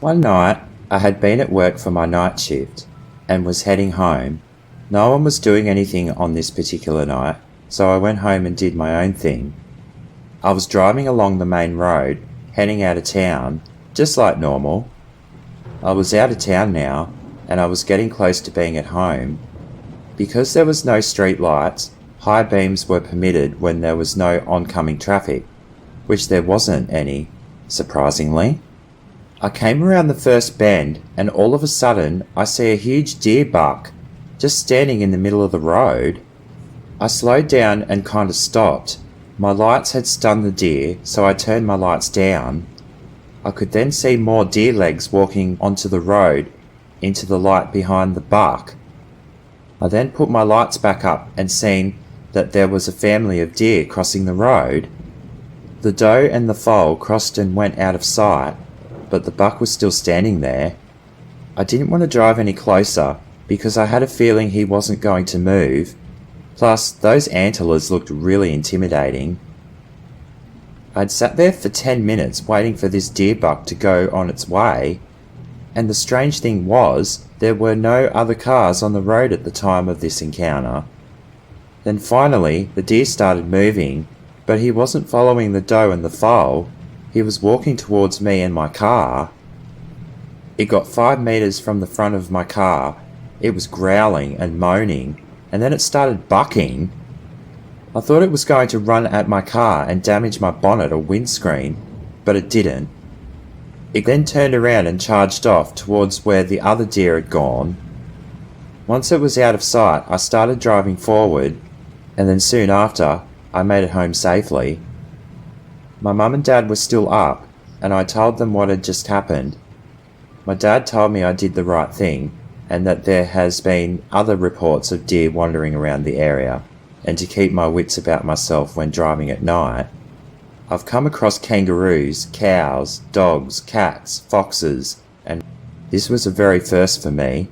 One night, I had been at work for my night shift and was heading home. No one was doing anything on this particular night, so I went home and did my own thing. I was driving along the main road, heading out of town, just like normal. I was out of town now, and I was getting close to being at home. Because there was no street lights, high beams were permitted when there was no oncoming traffic, which there wasn't any, surprisingly. I came around the first bend, and all of a sudden I see a huge deer buck just standing in the middle of the road. I slowed down and kind of stopped. My lights had stunned the deer, so I turned my lights down. I could then see more deer legs walking onto the road into the light behind the buck. I then put my lights back up and seen that there was a family of deer crossing the road. The doe and the foal crossed and went out of sight, but the buck was still standing there. I didn't want to drive any closer because I had a feeling he wasn't going to move. Plus, those antlers looked really intimidating. I'd sat there for 10 minutes waiting for this deer buck to go on its way, and the strange thing was, there were no other cars on the road at the time of this encounter. Then finally, the deer started moving, but he wasn't following the doe and the foal. He was walking towards me and my car. It got 5 meters from the front of my car. It was growling and moaning, and then it started bucking. I thought it was going to run at my car and damage my bonnet or windscreen, but it didn't. It then turned around and charged off towards where the other deer had gone. Once it was out of sight, I started driving forward, and then soon after, I made it home safely. My mum and dad were still up, and I told them what had just happened. My dad told me I did the right thing, and that there has been other reports of deer wandering around the area, and to keep my wits about myself when driving at night. I've come across kangaroos, cows, dogs, cats, foxes, and this was a very first for me.